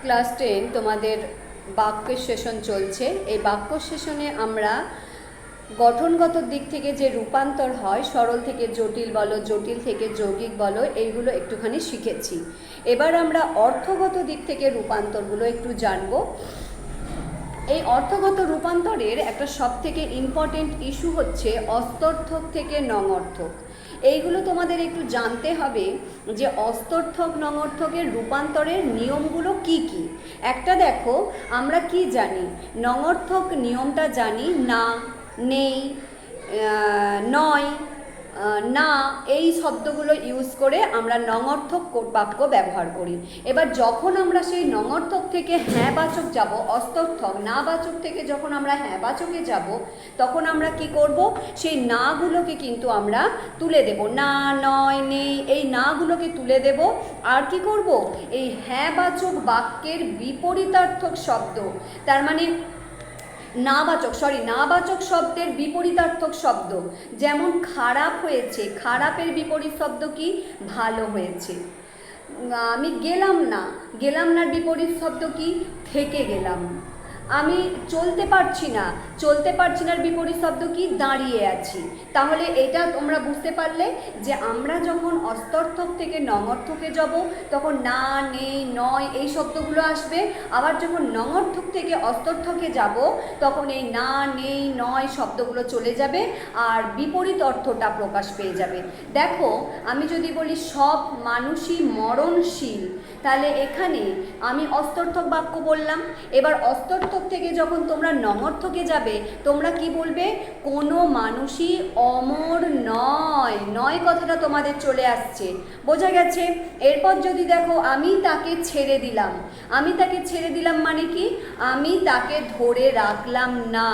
Class 10 তোমাদের বাক্য session চলছে। এই বাক্য সেশনে আমরা গঠনগত দিক থেকে যে রূপান্তর হয়, সরল থেকে জটিল বলো, জটিল থেকে যৌগিক বলো, এইগুলো একটুখানি শিখেছি। এবার আমরা অর্থগত দিক থেকে রূপান্তরগুলো একটু জানবো। এই অর্থগত রূপান্তরের একটা সবথেকে ইম্পর্টেন্ট ইস্যু হচ্ছে অস্তর্থক থেকে নঙর্থক। এইগুলো তোমাদের একটু জানতে হবে যে অস্তর্থক নঙর্থকের রূপান্তরের নিয়মগুলো কি কি। একটা দেখো, আমরা কি জানি, নঙর্থক নিয়মটা জানি, না, নেই, নয়, না, এই শব্দগুলো ইউজ করে আমরা নঙর্থক বাক্য ব্যবহার করি। এবার যখন আমরা সেই নঙর্থক থেকে হ্যাঁ বাচক যাব, অস্তর্থক না বাচক থেকে যখন আমরা হ্যাঁ বাচকে যাব, তখন আমরা কি করব, সেই নাগুলোকে কিন্তু আমরা তুলে দেব, না, নয়, নেই, এই নাগুলোকে তুলে দেব। আর কি করব, এই হ্যাঁ বাচক বাক্যের বিপরীতার্থক শব্দ, তার মানে নাবাচক শব্দের বিপরীতার্থক শব্দ, যেমন খারাপ হয়েছে, খারাপের বিপরীত শব্দ কি, ভালো হয়েছে। আমি গেলাম না, গেলাম নার বিপরীত শব্দ কি, থেকে গেলাম। আমি চলতে পারছি না, চলতে পারছি নার বিপরীত শব্দ কি, দাঁড়িয়ে আছি। তাহলে এটা তোমরা বুঝতে পারলে যে আমরা যখন অস্তর্থক থেকে নঙর্থকে যাব তখন না, নেই, নয় এই শব্দগুলো আসবে। আবার যখন নঙর্থক থেকে অস্তর্থকে যাব তখন এই না, নেই, নয় শব্দগুলো চলে যাবে আর বিপরীত অর্থটা প্রকাশ পেয়ে যাবে। দেখো, আমি যদি বলি সব মানুষই মরণশীল, তাহলে এখানে আমি অস্তর্থক বাক্য বললাম। এবার অস্তর্থক থেকে যখন তোমরা নঙর্থকে যাবে তোমরা কি বলবে, কোনো মানুষই অমর নয়, নয় কথাটা তোমাদের চলে আসছে, বোঝা গেছে। এরপর যদি দেখো, আমি তাকে ছেড়ে দিলাম, আমি তাকে ছেড়ে দিলাম মানে কি, আমি তাকে ধরে রাখলাম না,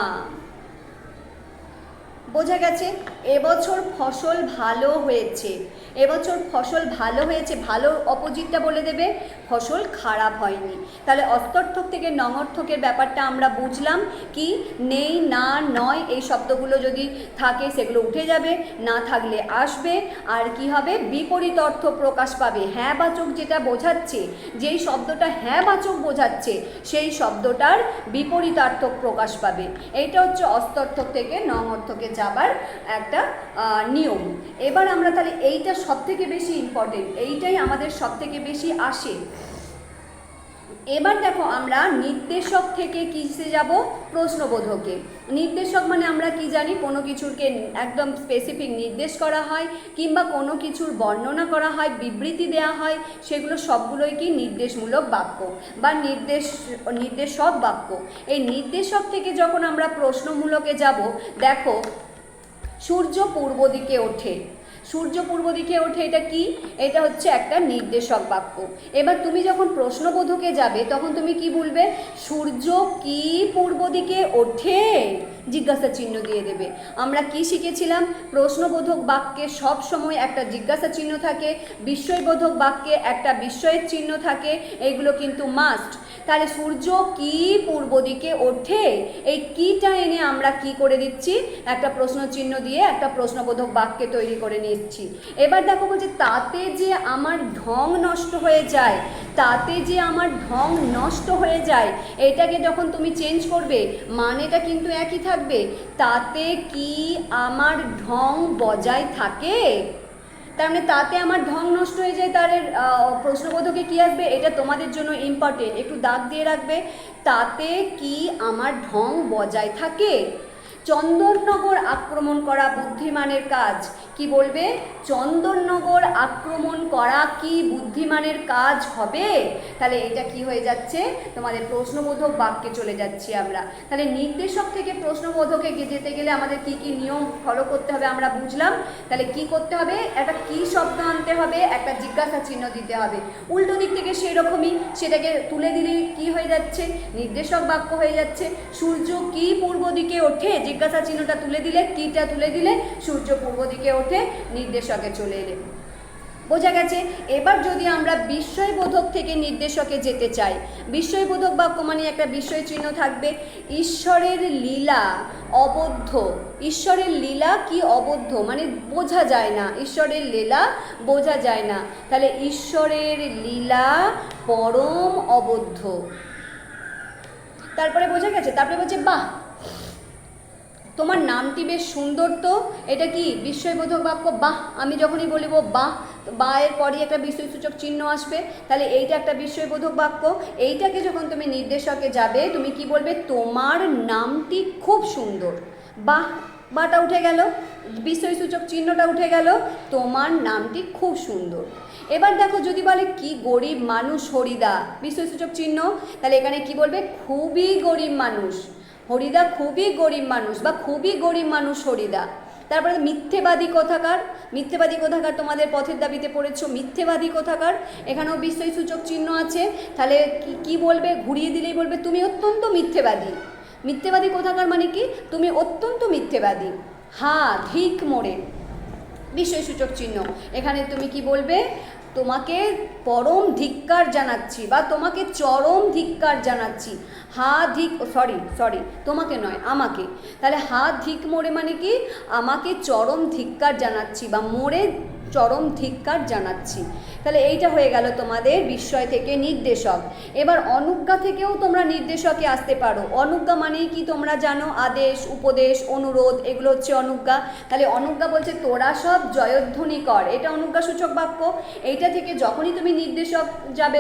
বোঝা গেছে। এবছর ফসল ভালো হয়েছে, এবছর ফসল ভালো হয়েছে, ভালো অপোজিটটা বলে দেবে, ফসল খারাপ হয়নি। তাহলে অস্তর্থক থেকে নঙর্থকের ব্যাপারটা আমরা বুঝলাম কি, নেই, না, নয় এই শব্দগুলো যদি থাকে সেগুলো উঠে যাবে, না থাকলে আসবে। আর কি হবে, বিপরীত অর্থ প্রকাশ পাবে। হ্যাঁ বাচক যেটা বোঝাচ্ছে, যেই শব্দটা হ্যাঁ বাচক বোঝাচ্ছে সেই শব্দটার বিপরীতার্থক প্রকাশ পাবে। এইটা হচ্ছে অস্তর্থক থেকে নঙর্থকে যাবার একটা নিয়ম। এবার আমরা তাহলে এইটা সব থেকে বেশি ইম্পর্টেন্ট, এইটাই আমাদের সব থেকে বেশি আসে। এবার দেখো, আমরা নির্দেশক থেকে কিসে যাব, প্রশ্নবোধকে। নির্দেশক মানে আমরা কি জানি, কোনো কিছুকে একদম স্পেসিফিক নির্দেশ করা হয় কিংবা কোনো কিছুর বর্ণনা করা হয়, বিবৃতি দেওয়া হয়, সেগুলো সবগুলোই কি নির্দেশমূলক বাক্য বা নির্দেশক বাক্য। এই নির্দেশক থেকে যখন আমরা প্রশ্নমূলকে যাব, দেখো সূর্য পূর্ব দিকে ওঠে, সূর্য পূর্ব দিকে ওঠে, এটা কি, এটা হচ্ছে একটা নির্দেশক বাক্য। এবার তুমি যখন প্রশ্নবোধকে যাবে তখন তুমি কি বলবে, সূর্য কি পূর্ব দিকে ওঠে, জিজ্ঞাসা চিহ্ন দিয়ে দেবে। আমরা কি শিখেছিলাম, প্রশ্নবোধক বাক্যে সব সময় একটা জিজ্ঞাসা চিহ্ন থাকে, বিস্ময়বোধক বাক্যে একটা বিস্ময়ের চিহ্ন থাকে, এইগুলো কিন্তু মাস্ট। তাহলে সূর্য কি পূর্ব দিকে ওঠে, এই কিটা এনে আমরা কি করে দিচ্ছি, একটা প্রশ্ন চিহ্ন দিয়ে একটা প্রশ্নবোধক বাক্যে তৈরি করে নিচ্ছি। এবার দেখো বলছে, তাতে যে আমার ঢং নষ্ট হয়ে যায়, তাতে যে আমার ঢং নষ্ট হয়ে যায়, এটাকে যখন তুমি চেঞ্জ করবে মানেটা কিন্তু একই থাকবে, তাতে কি আমার ঢং বজায় থাকে। তার মানে তাতে আমার ঢং নষ্ট হয়ে যায়, তার প্রশ্নবোধকে কি আসবে, এটা তোমাদের জন্য ইম্পর্টেন্ট, একটু দাগ দিয়ে রাখবে, তাতে কি আমার ঢং বজায় থাকে। চন্দননগর আক্রমণ করা বুদ্ধিমানের কাজ, কি বলবে, চন্দননগর আক্রমণ করা কি বুদ্ধিমানের কাজ হবে। তাহলে এটা কি হয়ে যাচ্ছে, তোমাদের প্রশ্নবোধক বাক্যে চলে যাচ্ছি আমরা। তাহলে নির্দেশক থেকে প্রশ্নবোধকে যেতে গেলে আমাদের কি কি নিয়ম ফলো করতে হবে আমরা বুঝলাম। তাহলে কি করতে হবে, একটা কি শব্দ আনতে হবে, একটা জিজ্ঞাসা চিহ্ন দিতে হবে। উল্টো দিক থেকে সেই রকমই, সেটাকে তুলে দিলে কি হয়ে যাচ্ছে, নির্দেশক বাক্য হয়ে যাচ্ছে। সূর্য কি পূর্ব দিকে ওঠে, জিজ্ঞাসা চিহ্নটা তুলে দিলে, কিটা তুলে দিলে, সূর্য পূর্ব দিকে ওঠে, নির্দেশকে চলে এলে। বোঝা গেছে। এবার যদি আমরা বিস্ময়বোধক থেকে নির্দেশকে যেতে চাই, বিস্ময়বোধক বাক্য মানে একটা বিস্ময় চিহ্ন থাকবে। ঈশ্বরের লীলা অবদ্ধ, ঈশ্বরের লীলা কি অবদ্ধ মানে বোঝা যায় না, ঈশ্বরের লীলা বোঝা যায় না, তাহলে ঈশ্বরের লীলা পরম অবদ্ধ। তারপরে বোঝা গেছে। তারপরে বলছে বাহ, তোমার নামটি বেশ সুন্দর তো, এটা কি বিস্ময়বোধক বাক্য। বাহ, আমি যখনই বলবো বাহ, বা এর পরই একটা বিস্ময়সূচক চিহ্ন আসবে, তাহলে এইটা একটা বিস্ময়বোধক বাক্য। এইটাকে যখন তুমি নির্দেশকে যাবে, তুমি কি বলবে, তোমার নামটি খুব সুন্দর। বাহ, বাটা উঠে গেল, বিস্ময়সূচক চিহ্নটা উঠে গেল, তোমার নামটি খুব সুন্দর। এবার দেখো যদি বলে কি গরিব মানুষ হরিদা, বিস্ময়সূচক চিহ্ন, তাহলে এখানে কি বলবে, খুবই গরিব মানুষ হরিদা, খুবই গরিব মানুষ বা খুবই গরিব মানুষ হরিদা। তারপরে মিথ্যেবাদী কোথাকার, মিথ্যেবাদী কোথাকার তোমাদের পথের দাবিতে পড়েছো, মিথ্যেবাদী কোথাকার, এখানেও বিস্ময়সূচক চিহ্ন আছে, তাহলে কি বলবে, ঘুরিয়ে দিলেই বলবে তুমি অত্যন্ত মিথ্যেবাদী। মিথ্যেবাদী কোথাকার মানে কি, তুমি অত্যন্ত মিথ্যেবাদী। হ্যাঁ ধিক মোড়ে, বিস্ময়সূচক চিহ্ন, এখানে তুমি কি বলবে, তোমাকে পরম ধিক্কার জানাচ্ছি বা তোমাকে চরম ধিক্কার জানাচ্ছি। সরি তোমাকে নয়, আমাকে। তাহলে ধিক মোড়ে মানে কি, আমাকে চরম ধিক্কার জানাচ্ছি বা মোড়ে চরম ধিক্কার জানাচ্ছি। তাহলে এইটা হয়ে গেল তোমাদের বিস্ময় থেকে নির্দেশক। এবার অনুজ্ঞা থেকেও তোমরা নির্দেশকে আসতে পারো। অনুজ্ঞা মানেই কি তোমরা জানো, আদেশ, উপদেশ, অনুরোধ, এগুলো হচ্ছে অনুজ্ঞা। তাহলে অনুজ্ঞা বলছে তোরা সব জয়ধ্বনি কর, এটা অনুজ্ঞাসূচক বাক্য। এইটা থেকে যখনই তুমি নির্দেশক যাবে,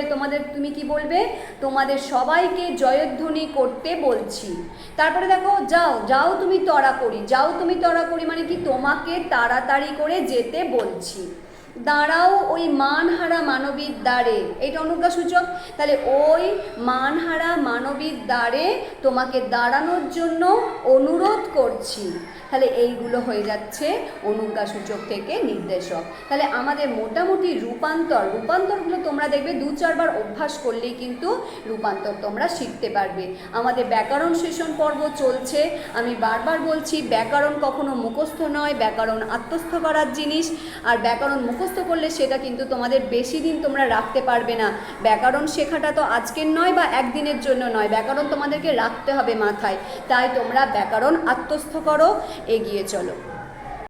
তুমি কি বলবে, তোমাদের সবাইকে জয়ধ্বনি করতে বলছি। তারপরে দেখো যাও তুমি তড়া করি, যাও তুমি তড়া করি মানে কি, তোমাকে তাড়াতাড়ি করে যেতে বলছি। দাঁড়াও ওই মানহারা মানবীর দ্বারে, এটা অনুজ্ঞাসূচক। তাহলে ওই মানহারা মানবীর দ্বারে তোমাকে দাঁড়ানোর জন্য অনুরোধ করছি। তাহলে এইগুলো হয়ে যাচ্ছে অনুজ্ঞাসূচক থেকে নির্দেশক। তাহলে আমাদের মোটামুটি রূপান্তরগুলো তোমরা দেখবে 2-4 বার অভ্যাস করলেই কিন্তু রূপান্তর তোমরা শিখতে পারবে। আমাদের ব্যাকরণ সেশন পর্ব চলছে, আমি বারবার বলছি ব্যাকরণ কখনো মুখস্থ নয়, ব্যাকরণ আত্মস্থ করার জিনিস। আর ব্যাকরণ মুখস্থ করলে সেটা কিন্তু তোমাদের বেশি দিন তোমরা রাখতে পারবে না। ব্যাকরণ শেখাটা তো আজকের নয় বা একদিনের জন্য নয়, ব্যাকরণ তোমাদেরকে রাখতে হবে মাথায়। তাই তোমরা ব্যাকরণ আত্মস্থ করো, এগিয়ে চলো।